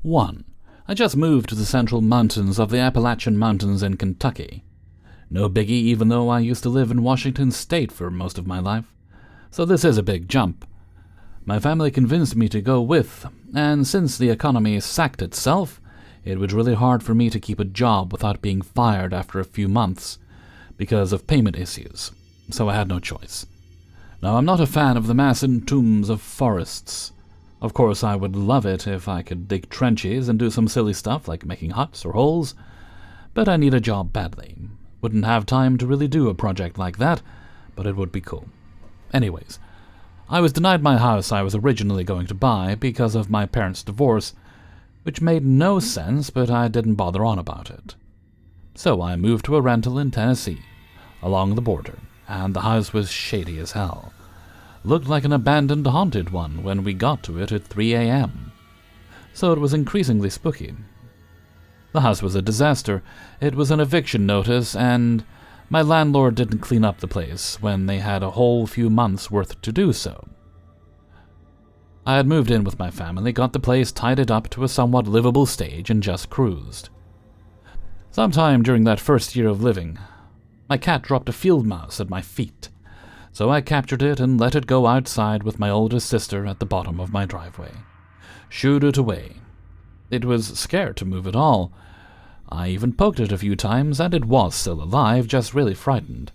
1. I just moved to the central mountains of the Appalachian Mountains in Kentucky. No biggie, even though I used to live in Washington State for most of my life. So this is a big jump. My family convinced me to go with, and since the economy sacked itself, it was really hard for me to keep a job without being fired after a few months because of payment issues, so I had no choice. Now, I'm not a fan of the mass entombs of forests. Of course, I would love it if I could dig trenches and do some silly stuff like making huts or holes, but I need a job badly. Wouldn't have time to really do a project like that, but it would be cool. Anyways, I was denied my house I was originally going to buy because of my parents' divorce, which made no sense, but I didn't bother on about it. So I moved to a rental in Tennessee, along the border, and the house was shady as hell. Looked like an abandoned haunted one when we got to it at 3 a.m. So it was increasingly spooky. The house was a disaster. It was an eviction notice, and my landlord didn't clean up the place when they had a whole few months' worth to do so. I had moved in with my family, got the place tidied up to a somewhat livable stage, and just cruised. Sometime during that first year of living, my cat dropped a field mouse at my feet, so I captured it and let it go outside with my oldest sister at the bottom of my driveway. Shooed it away. It was scared to move at all. I even poked it a few times, and it was still alive, just really frightened.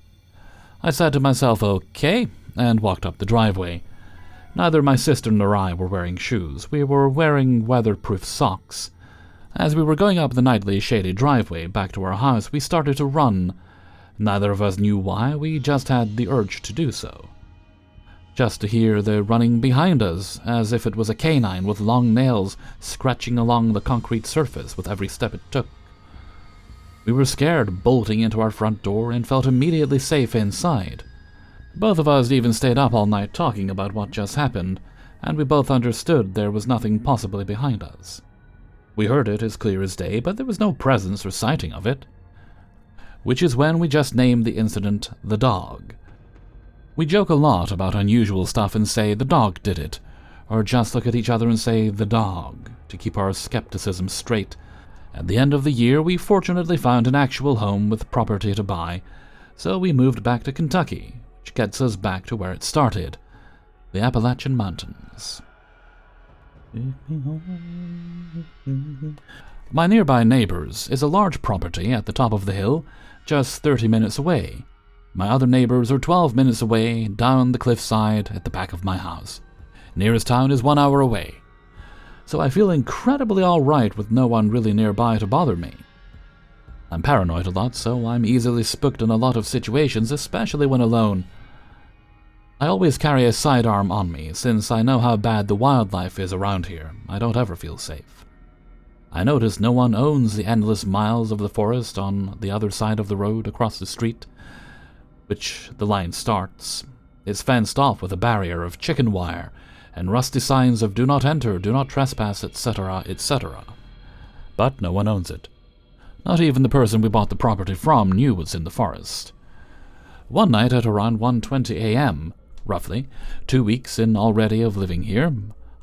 I said to myself, okay, and walked up the driveway. Neither my sister nor I were wearing shoes. We were wearing weatherproof socks. As we were going up the nightly shady driveway back to our house, we started to run. Neither of us knew why, we just had the urge to do so. Just to hear the running behind us, as if it was a canine with long nails scratching along the concrete surface with every step it took. We were scared, bolting into our front door, and felt immediately safe inside. Both of us even stayed up all night talking about what just happened, and we both understood there was nothing possibly behind us. We heard it as clear as day, but there was no presence or sighting of it. Which is when we just named the incident the dog. We joke a lot about unusual stuff and say the dog did it, or just look at each other and say the dog, to keep our skepticism straight. At the end of the year, we fortunately found an actual home with property to buy, so we moved back to Kentucky, which gets us back to where it started, the Appalachian Mountains. My nearby neighbors is a large property at the top of the hill, just 30 minutes away. My other neighbors are 12 minutes away, down the cliffside at the back of my house. Nearest town is 1 hour away. So I feel incredibly alright with no one really nearby to bother me. I'm paranoid a lot, so I'm easily spooked in a lot of situations, especially when alone. I always carry a sidearm on me, since I know how bad the wildlife is around here. I don't ever feel safe. I notice no one owns the endless miles of the forest on the other side of the road across the street, which the line starts. It's fenced off with a barrier of chicken wire and rusty signs of do not enter, do not trespass, etc., etc. But no one owns it. Not even the person we bought the property from knew what's in the forest. One night at around 1:20 a.m., roughly, 2 weeks in already of living here,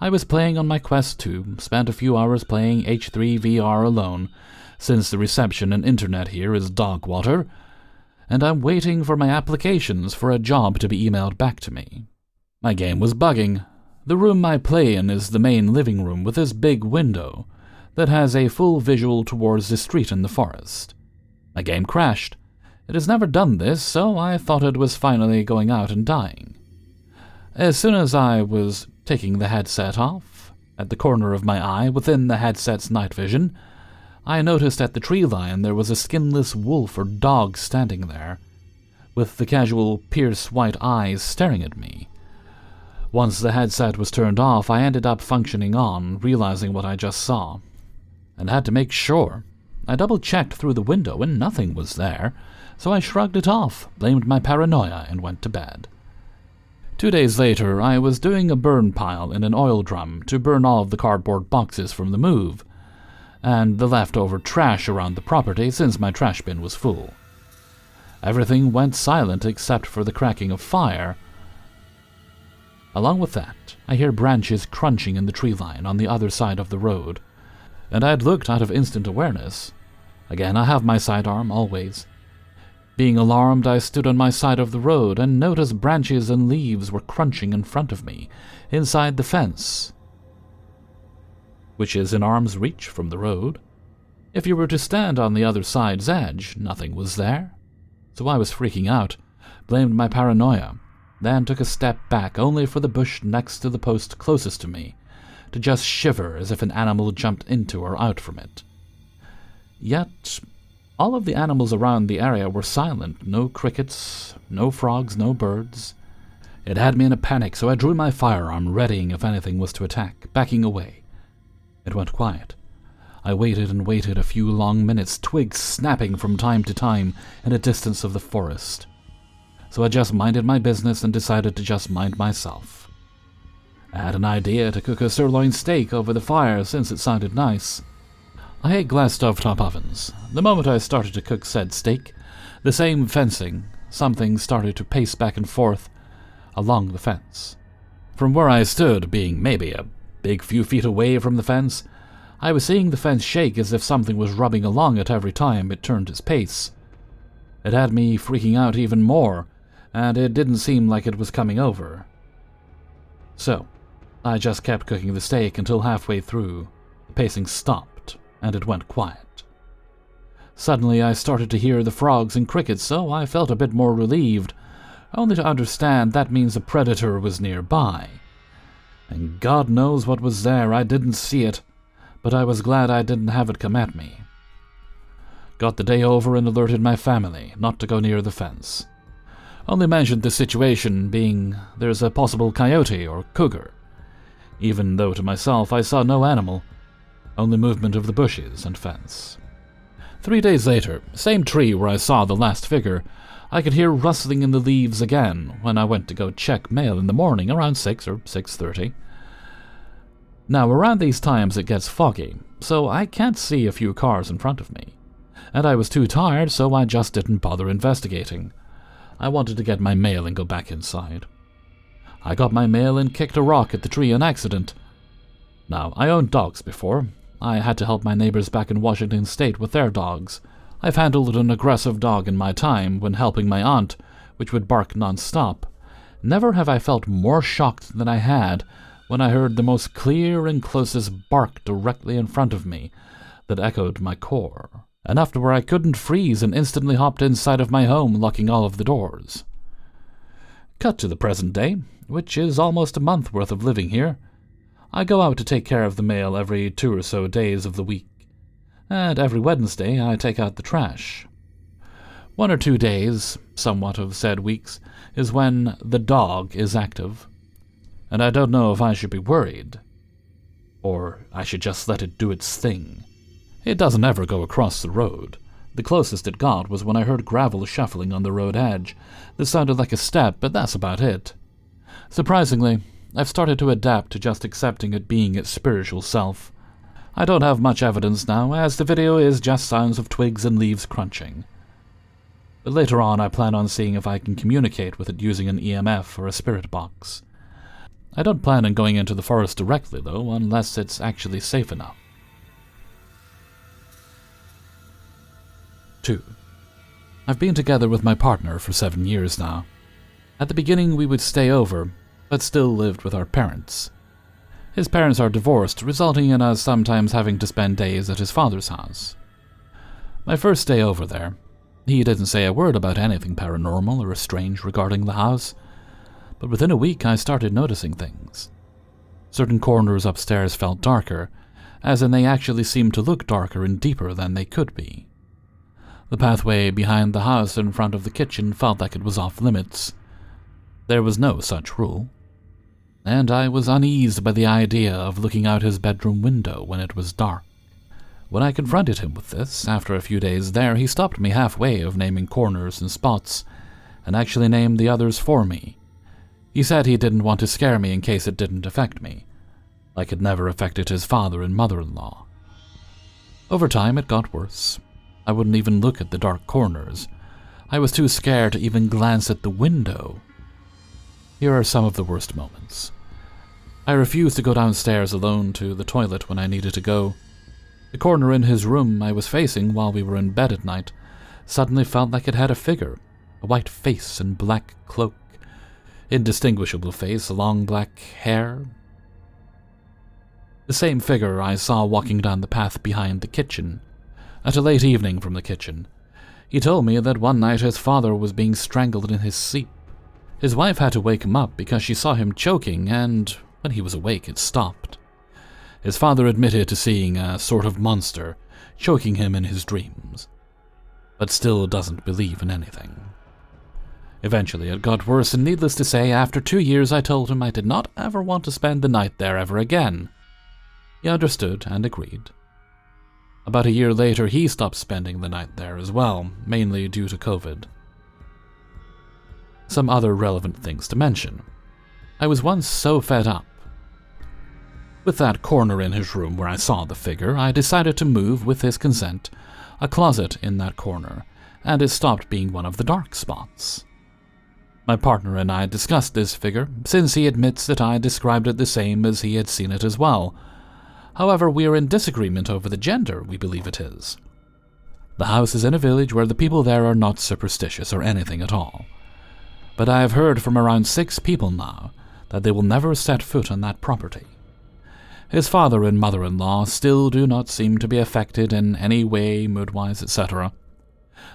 I was playing on my Quest 2, spent a few hours playing H3 VR alone, since the reception and internet here is dog water, and I'm waiting for my applications for a job to be emailed back to me. My game was bugging. The room I play in is the main living room with this big window that has a full visual towards the street in the forest. My game crashed. It has never done this, so I thought it was finally going out and dying. As soon as I was taking the headset off, at the corner of my eye within the headset's night vision, I noticed at the tree line there was a skinless wolf or dog standing there, with the casual pierced white eyes staring at me. Once the headset was turned off, I ended up functioning on, realizing what I just saw, and had to make sure. I double-checked through the window and nothing was there, so I shrugged it off, blamed my paranoia, and went to bed. 2 days later, I was doing a burn pile in an oil drum to burn all of the cardboard boxes from the move, and the leftover trash around the property since my trash bin was full. Everything went silent except for the cracking of fire. Along with that, I hear branches crunching in the tree line on the other side of the road. and I had looked out of instant awareness. Again, I have my sidearm, always. Being alarmed, I stood on my side of the road and noticed branches and leaves were crunching in front of me, inside the fence, which is in arm's reach from the road. If you were to stand on the other side's edge, nothing was there. So I was freaking out, blamed my paranoia, then took a step back only for the bush next to the post closest to me to just shiver as if an animal jumped into or out from it. Yet all of the animals around the area were silent. No crickets, no frogs, no birds. It had me in a panic, so I drew my firearm, readying if anything was to attack, backing away. It went quiet. I waited and waited a few long minutes, twigs snapping from time to time in a distance of the forest. So I just minded my business and decided to just mind myself. I had an idea to cook a sirloin steak over the fire since it sounded nice. I hate glass stovetop ovens. The moment I started to cook said steak, the same fencing, something started to pace back and forth along the fence. From where I stood, being maybe a big few feet away from the fence, I was seeing the fence shake as if something was rubbing along it every time it turned its pace. It had me freaking out even more, and it didn't seem like it was coming over. So, I just kept cooking the steak until halfway through, the pacing stopped, and it went quiet. Suddenly I started to hear the frogs and crickets, so I felt a bit more relieved, only to understand that means a predator was nearby. And God knows what was there, I didn't see it, but I was glad I didn't have it come at me. Got the day over and alerted my family not to go near the fence. Only mentioned the situation being there's a possible coyote or cougar, even though to myself I saw no animal, only movement of the bushes and fence. 3 days later, same tree where I saw the last figure, I could hear rustling in the leaves again when I went to go check mail in the morning around 6 or 6:30. Now, around these times it gets foggy, so I can't see a few cars in front of me, and I was too tired, so I just didn't bother investigating. I wanted to get my mail and go back inside. I got my mail and kicked a rock at the tree on accident. Now, I owned dogs before. I had to help my neighbors back in Washington State with their dogs. I've handled an aggressive dog in my time when helping my aunt, which would bark non-stop. Never have I felt more shocked than I had when I heard the most clear and closest bark directly in front of me that echoed my core, enough to where I couldn't freeze and instantly hopped inside of my home, locking all of the doors. Cut to the present day, which is almost a month worth of living here. I go out to take care of the mail every 2 or so days of the week, and every Wednesday I take out the trash. 1 or 2 days, somewhat of said weeks, is when the dog is active, and I don't know if I should be worried, or I should just let it do its thing. It doesn't ever go across the road. The closest it got was when I heard gravel shuffling on the road edge. This sounded like a step, but that's about it. Surprisingly, I've started to adapt to just accepting it being its spiritual self. I don't have much evidence now, as the video is just sounds of twigs and leaves crunching. But later on I plan on seeing if I can communicate with it using an EMF or a spirit box. I don't plan on going into the forest directly, though, unless it's actually safe enough. 2. I've been together with my partner for 7 years now. At the beginning we would stay over, but still lived with our parents. His parents are divorced, resulting in us sometimes having to spend days at his father's house. My first day over there, he didn't say a word about anything paranormal or strange regarding the house, but within a week I started noticing things. Certain corners upstairs felt darker, as in they actually seemed to look darker and deeper than they could be. The pathway behind the house in front of the kitchen felt like it was off limits. There was no such rule, and I was uneased by the idea of looking out his bedroom window when it was dark. When I confronted him with this, after a few days there, he stopped me halfway of naming corners and spots, and actually named the others for me. He said he didn't want to scare me in case it didn't affect me, like it never affected his father and mother-in-law. Over time it got worse. I wouldn't even look at the dark corners. I was too scared to even glance at the window. Here are some of the worst moments. I refused to go downstairs alone to the toilet when I needed to go. The corner in his room I was facing while we were in bed at night suddenly felt like it had a figure, a white face and black cloak, indistinguishable face, long black hair. The same figure I saw walking down the path behind the kitchen, at a late evening from the kitchen. He told me that one night his father was being strangled in his sleep. His wife had to wake him up because she saw him choking, and when he was awake it stopped. His father admitted to seeing a sort of monster choking him in his dreams, but still doesn't believe in anything. Eventually it got worse, and needless to say, after 2 years I told him I did not ever want to spend the night there ever again. He understood and agreed. About a year later, he stopped spending the night there as well, mainly due to COVID. Some other relevant things to mention. I was once so fed up with that corner in his room where I saw the figure, I decided to move, with his consent, a closet in that corner, and it stopped being one of the dark spots. My partner and I discussed this figure, since he admits that I described it the same as he had seen it as well. However, we are in disagreement over the gender we believe it is. The house is in a village where the people there are not superstitious or anything at all. But I have heard from around 6 people now that they will never set foot on that property. His father and mother-in-law still do not seem to be affected in any way, mood-wise, etc.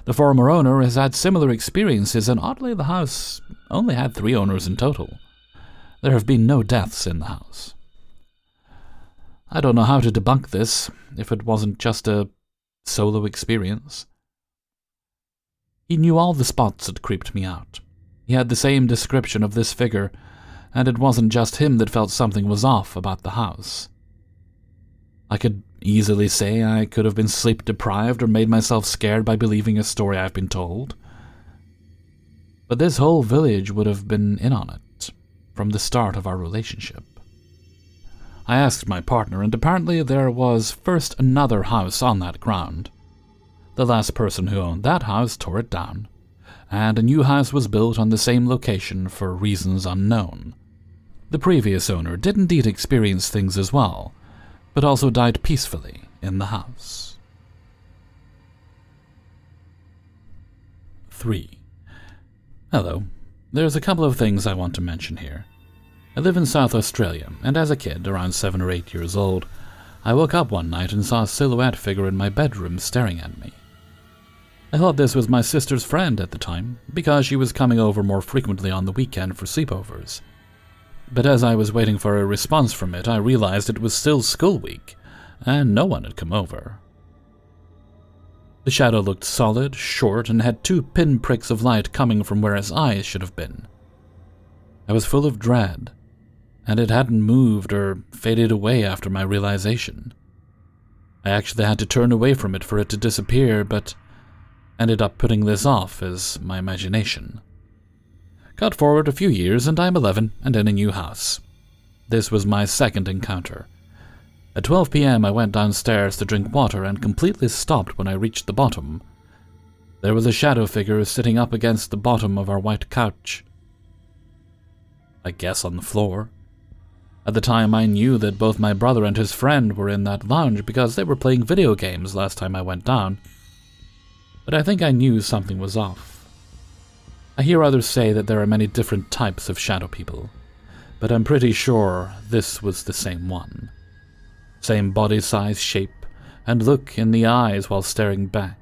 The former owner has had similar experiences, and oddly the house only had 3 owners in total. There have been no deaths in the house. I don't know how to debunk this, if it wasn't just a solo experience. He knew all the spots that creeped me out. He had the same description of this figure, and it wasn't just him that felt something was off about the house. I could easily say I could have been sleep-deprived or made myself scared by believing a story I've been told. But this whole village would have been in on it, from the start of our relationship. I asked my partner, and apparently there was first another house on that ground. The last person who owned that house tore it down, and a new house was built on the same location for reasons unknown. The previous owner did indeed experience things as well, but also died peacefully in the house. 3. Hello. There's a couple of things I want to mention here. I live in South Australia, and as a kid, around 7 or 8 years old, I woke up one night and saw a silhouette figure in my bedroom staring at me. I thought this was my sister's friend at the time, because she was coming over more frequently on the weekend for sleepovers. But as I was waiting for a response from it, I realized it was still school week, and no one had come over. The shadow looked solid, short, and had 2 pinpricks of light coming from where his eyes should have been. I was full of dread, and it hadn't moved or faded away after my realization. I actually had to turn away from it for it to disappear, but ended up putting this off as my imagination. Cut forward a few years, and I'm 11 and in a new house. This was my second encounter. At 12 p.m. I went downstairs to drink water and completely stopped when I reached the bottom. There was a shadow figure sitting up against the bottom of our white couch. I guess on the floor. At the time, I knew that both my brother and his friend were in that lounge because they were playing video games last time I went down. But I think I knew something was off. I hear others say that there are many different types of shadow people, but I'm pretty sure this was the same one. Same body size, shape, and look in the eyes while staring back.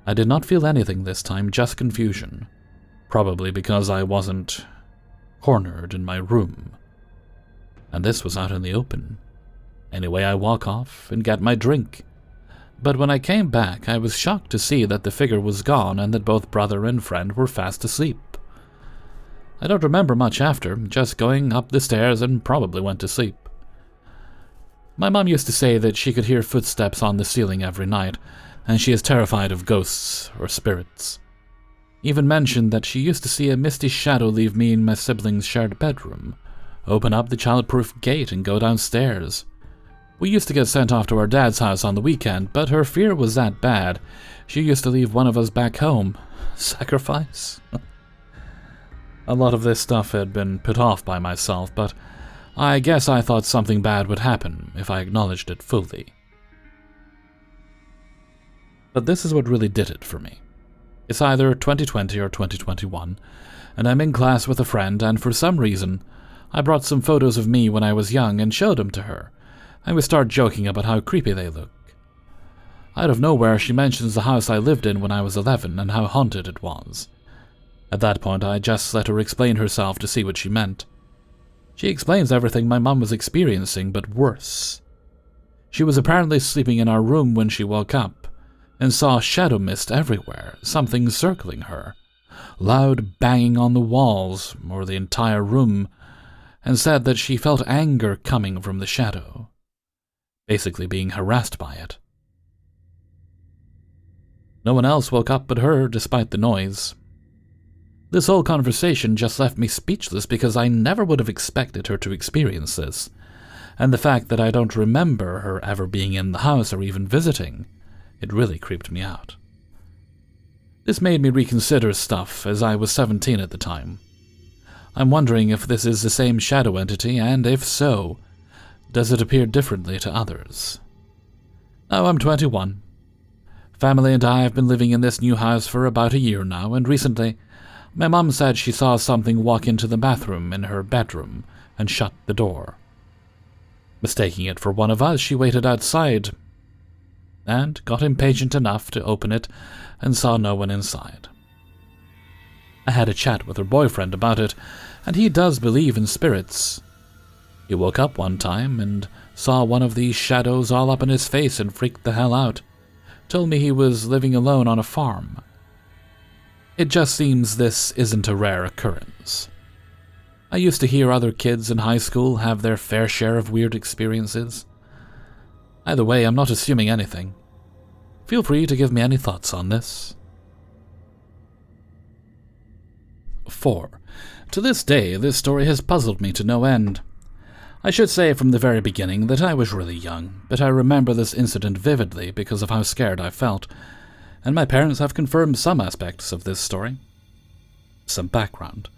I did not feel anything this time, just confusion. Probably because I wasn't cornered in my room. And this was out in the open. Anyway, I walk off and get my drink. But when I came back, I was shocked to see that the figure was gone and that both brother and friend were fast asleep. I don't remember much after, just going up the stairs and probably went to sleep. My mom used to say that she could hear footsteps on the ceiling every night, and she is terrified of ghosts or spirits. Even mentioned that she used to see a misty shadow leave me and my siblings' shared bedroom, open up the childproof gate and go downstairs. We used to get sent off to our dad's house on the weekend, but her fear was that bad, she used to leave one of us back home. Sacrifice? A lot of this stuff had been put off by myself, but I guess I thought something bad would happen if I acknowledged it fully. But this is what really did it for me. It's either 2020 or 2021, and I'm in class with a friend, and for some reason, I brought some photos of me when I was young and showed them to her, and we start joking about how creepy they look. Out of nowhere, she mentions the house I lived in when I was 11 and how haunted it was. At that point, I just let her explain herself to see what she meant. She explains everything my mom was experiencing, but worse. She was apparently sleeping in our room when she woke up, and saw shadow mist everywhere, something circling her, loud banging on the walls, or the entire room, and said that she felt anger coming from the shadow, basically being harassed by it. No one else woke up but her, despite the noise. This whole conversation just left me speechless because I never would have expected her to experience this, and the fact that I don't remember her ever being in the house or even visiting, it really creeped me out. This made me reconsider stuff, as I was 17 at the time. I'm wondering if this is the same shadow entity, and if so, does it appear differently to others? Now I'm 21. Family and I have been living in this new house for about a year now, and recently, my mom said she saw something walk into the bathroom in her bedroom and shut the door. Mistaking it for one of us, she waited outside and got impatient enough to open it and saw no one inside. I had a chat with her boyfriend about it, and he does believe in spirits. He woke up one time and saw one of these shadows all up in his face and freaked the hell out. Told me he was living alone on a farm. It just seems this isn't a rare occurrence. I used to hear other kids in high school have their fair share of weird experiences. Either way, I'm not assuming anything. Feel free to give me any thoughts on this. 4. To this day, this story has puzzled me to no end. I should say from the very beginning that I was really young, but I remember this incident vividly because of how scared I felt, and my parents have confirmed some aspects of this story. Some background.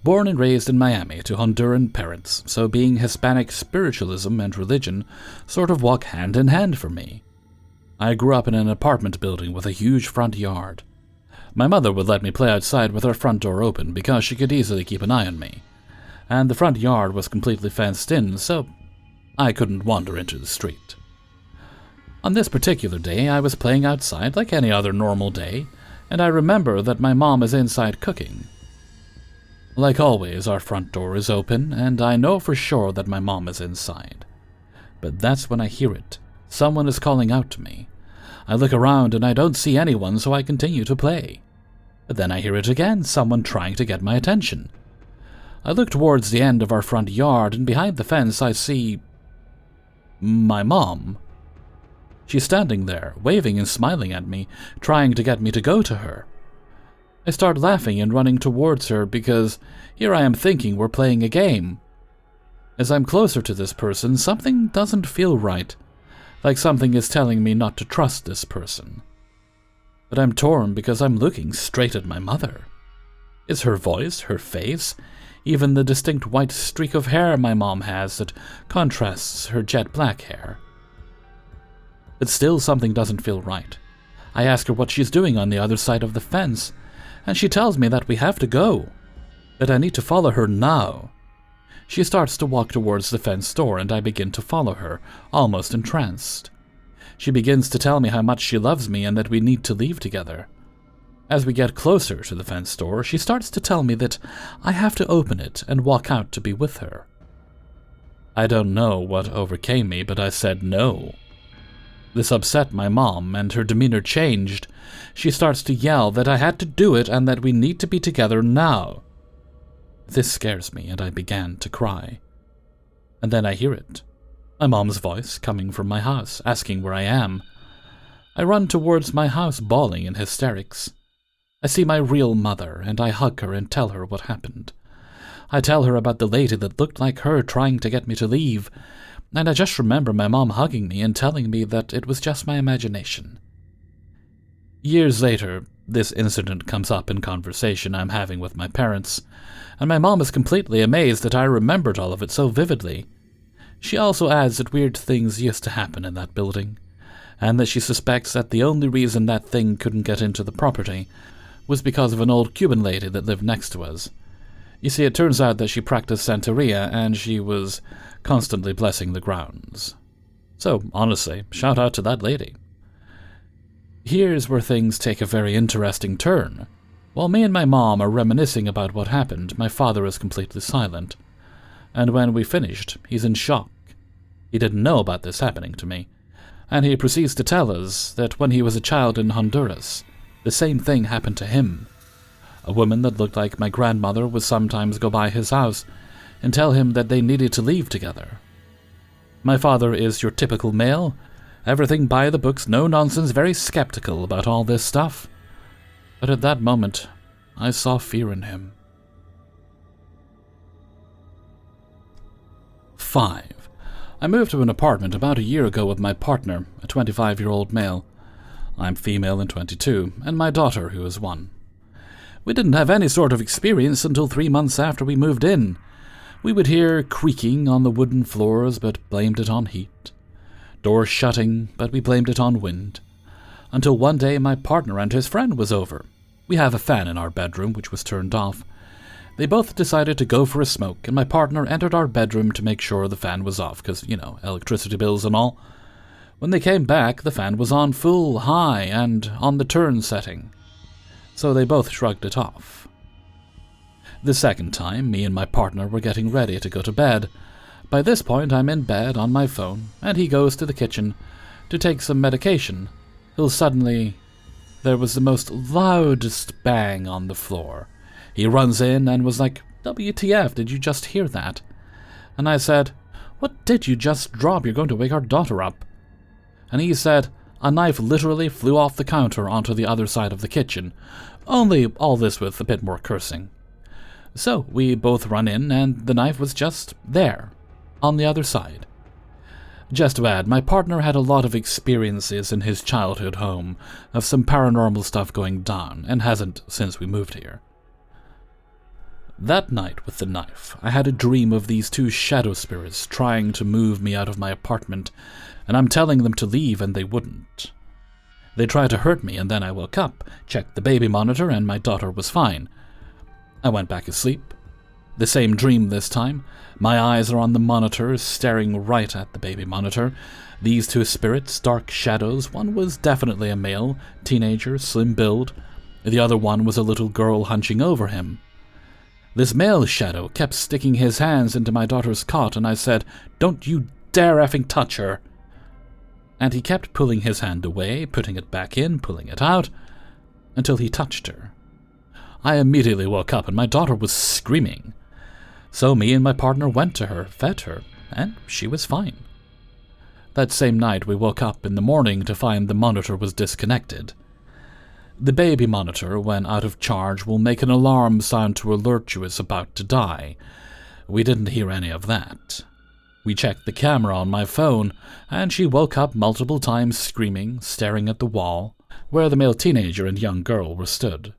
Born and raised in Miami to Honduran parents, so being Hispanic, spiritualism and religion sort of walk hand in hand for me. I grew up in an apartment building with a huge front yard. My mother would let me play outside with our front door open because she could easily keep an eye on me, and the front yard was completely fenced in, so I couldn't wander into the street. On this particular day, I was playing outside like any other normal day, and I remember that my mom is inside cooking. Like always, our front door is open, and I know for sure that my mom is inside. But that's when I hear it. Someone is calling out to me. I look around and I don't see anyone, so I continue to play. But then I hear it again, someone trying to get my attention. I look towards the end of our front yard, and behind the fence I see my mom. She's standing there, waving and smiling at me, trying to get me to go to her. I start laughing and running towards her because here I am thinking we're playing a game. As I'm closer to this person, something doesn't feel right, like something is telling me not to trust this person. But I'm torn because I'm looking straight at my mother. It's her voice, her face, even the distinct white streak of hair my mom has that contrasts her jet black hair. But still something doesn't feel right. I ask her what she's doing on the other side of the fence, and she tells me that we have to go, that I need to follow her now. She starts to walk towards the fence door, and I begin to follow her, almost entranced. She begins to tell me how much she loves me and that we need to leave together. As we get closer to the fence door, she starts to tell me that I have to open it and walk out to be with her. I don't know what overcame me, but I said no. This upset my mom, and her demeanor changed. She starts to yell that I had to do it and that we need to be together now. This scares me, and I began to cry. And then I hear it. My mom's voice coming from my house, asking where I am. I run towards my house, bawling in hysterics. I see my real mother, and I hug her and tell her what happened. I tell her about the lady that looked like her trying to get me to leave, and I just remember my mom hugging me and telling me that it was just my imagination. Years later, this incident comes up in conversation I'm having with my parents, and my mom is completely amazed that I remembered all of it so vividly. She also adds that weird things used to happen in that building, and that she suspects that the only reason that thing couldn't get into the property was because of an old Cuban lady that lived next to us. You see, it turns out that she practiced Santeria, and she was constantly blessing the grounds. So, honestly, shout out to that lady. Here's where things take a very interesting turn. While me and my mom are reminiscing about what happened, my father is completely silent. And when we finished, he's in shock. He didn't know about this happening to me, and he proceeds to tell us that when he was a child in Honduras, the same thing happened to him. A woman that looked like my grandmother would sometimes go by his house and tell him that they needed to leave together. My father is your typical male, everything by the books, no nonsense, very skeptical about all this stuff. But at that moment, I saw fear in him. 5. I moved to an apartment about a year ago with my partner, a 25-year-old male. I'm female and 22, and my daughter, who is 1. We didn't have any sort of experience until 3 months after we moved in. We would hear creaking on the wooden floors, but blamed it on heat. Doors shutting, but we blamed it on wind. Until one day my partner and his friend was over. We have a fan in our bedroom, which was turned off. They both decided to go for a smoke, and my partner entered our bedroom to make sure the fan was off, because, electricity bills and all. When they came back, the fan was on full, high, and on the turn setting. So they both shrugged it off. The second time, me and my partner were getting ready to go to bed. By this point, I'm in bed on my phone, and he goes to the kitchen to take some medication, till suddenly there was the most loudest bang on the floor. He runs in and was like, "WTF, did you just hear that?" And I said, "What did you just drop? You're going to wake our daughter up." And he said, "A knife literally flew off the counter onto the other side of the kitchen, only all this with a bit more cursing." So we both run in, and the knife was just there, on the other side. Just to add, my partner had a lot of experiences in his childhood home of some paranormal stuff going down, and hasn't since we moved here. That night with the knife, I had a dream of these 2 shadow spirits trying to move me out of my apartment, and I'm telling them to leave and they wouldn't. They tried to hurt me, and then I woke up, checked the baby monitor, and my daughter was fine. I went back asleep. The same dream this time. My eyes are on the monitor, staring right at the baby monitor. These 2 spirits, dark shadows. One was definitely a male, teenager, slim build. The other one was a little girl hunching over him. This male shadow kept sticking his hands into my daughter's cot, and I said, "Don't you dare effing touch her." And he kept pulling his hand away, putting it back in, pulling it out, until he touched her. I immediately woke up, and my daughter was screaming. So me and my partner went to her, fed her, and she was fine. That same night we woke up in the morning to find the monitor was disconnected. The baby monitor, when out of charge, will make an alarm sound to alert you it's about to die. We didn't hear any of that. We checked the camera on my phone, and she woke up multiple times screaming, staring at the wall, where the male teenager and young girl were stood.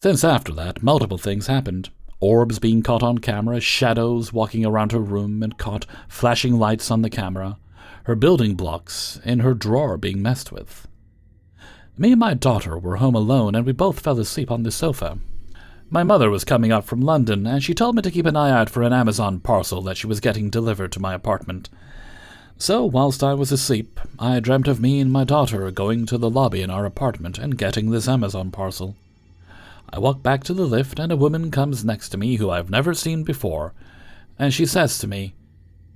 Since after that, multiple things happened. Orbs being caught on camera, shadows walking around her room and caught, flashing lights on the camera, her building blocks in her drawer being messed with. Me and my daughter were home alone, and we both fell asleep on the sofa. My mother was coming up from London, and she told me to keep an eye out for an Amazon parcel that she was getting delivered to my apartment. So, whilst I was asleep, I dreamt of me and my daughter going to the lobby in our apartment and getting this Amazon parcel. I walk back to the lift, and a woman comes next to me who I've never seen before, and she says to me,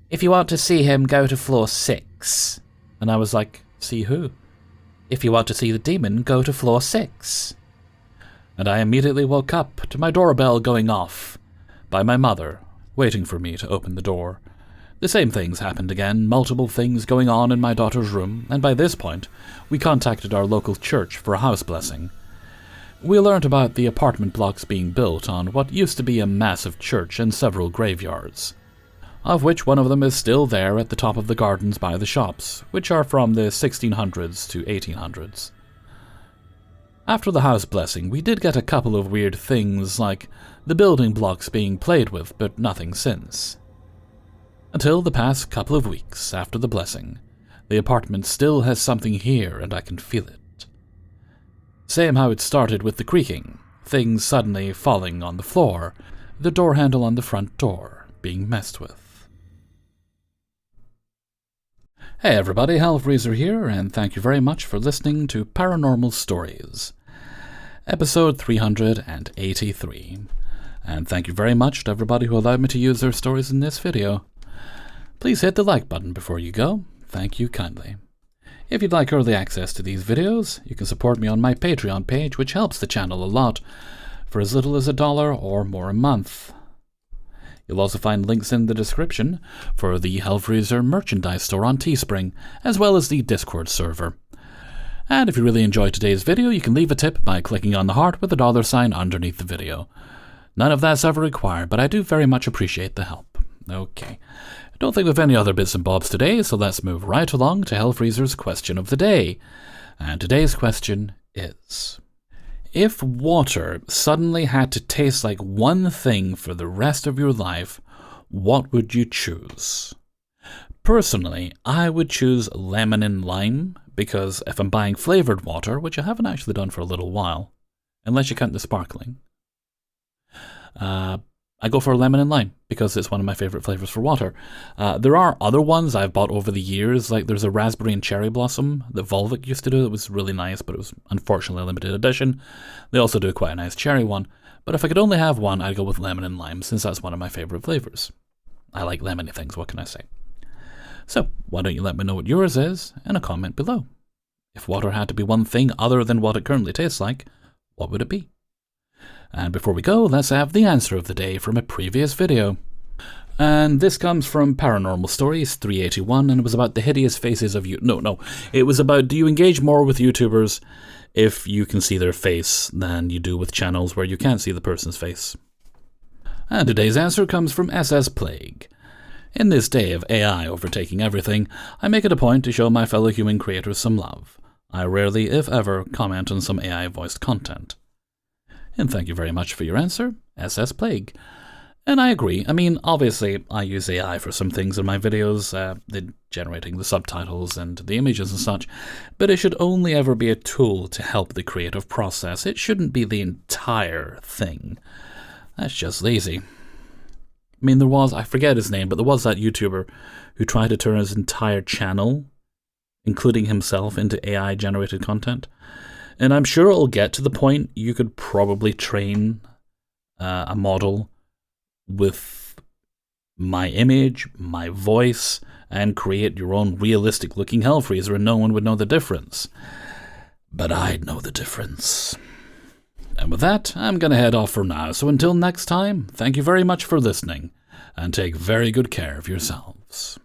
"If you want to see him, go to floor 6. And I was like, "See who?" "If you want to see the demon, go to floor 6. And I immediately woke up to my doorbell going off by my mother, waiting for me to open the door. The same things happened again, multiple things going on in my daughter's room, and by this point, we contacted our local church for a house blessing. We learned about the apartment blocks being built on what used to be a massive church and several graveyards, of which one of them is still there at the top of the gardens by the shops, which are from the 1600s to 1800s. After the house blessing, we did get a couple of weird things, like the building blocks being played with, but nothing since. Until the past couple of weeks after the blessing, The apartment still has something here, and I can feel it. Same how it started with the creaking, things suddenly falling on the floor, the door handle on the front door being messed with. Hey everybody, Hellfreezer here, and thank you very much for listening to Paranormal Stories, episode 383. And thank you very much to everybody who allowed me to use their stories in this video. Please hit the like button before you go. Thank you kindly. If you'd like early access to these videos, you can support me on my Patreon page, which helps the channel a lot, for as little as $1 or more a month. You'll also find links in the description for the Hellfreezer merchandise store on Teespring, as well as the Discord server. And if you really enjoyed today's video, you can leave a tip by clicking on the heart with the $sign underneath the video. None of that's ever required, but I do very much appreciate the help. Okay. I don't think we have any other bits and bobs today, so let's move right along to Hellfreezer's question of the day. And today's question is: if water suddenly had to taste like one thing for the rest of your life, what would you choose? Personally, I would choose lemon and lime, because if I'm buying flavored water, which I haven't actually done for a little while, unless you count the sparkling, I go for lemon and lime because it's one of my favorite flavors for water. There are other ones I've bought over the years, like there's a raspberry and cherry blossom that Volvic used to do that was really nice, but it was unfortunately a limited edition. They also do quite a nice cherry one, but if I could only have one, I'd go with lemon and lime since that's one of my favorite flavors. I like lemony things, what can I say? So, why don't you let me know what yours is in a comment below. If water had to be one thing other than what it currently tastes like, what would it be? And before we go, let's have the answer of the day from a previous video. And this comes from Paranormal Stories 381, and it was about the hideous faces of it was about, do you engage more with YouTubers if you can see their face than you do with channels where you can't see the person's face? And today's answer comes from SS Plague. In this day of AI overtaking everything, I make it a point to show my fellow human creators some love. I rarely, if ever, comment on some AI-voiced content. And thank you very much for your answer, SS Plague. And I agree. I mean, obviously, I use AI for some things in my videos, generating the subtitles and the images and such, but it should only ever be a tool to help the creative process. It shouldn't be the entire thing. That's just lazy. I mean, I forget his name, but there was that YouTuber who tried to turn his entire channel, including himself, into AI-generated content. And I'm sure it'll get to the point you could probably train a model with my image, my voice, and create your own realistic-looking Hellfreezer, and no one would know the difference. But I'd know the difference. And with that, I'm going to head off for now. So until next time, thank you very much for listening, and take very good care of yourselves.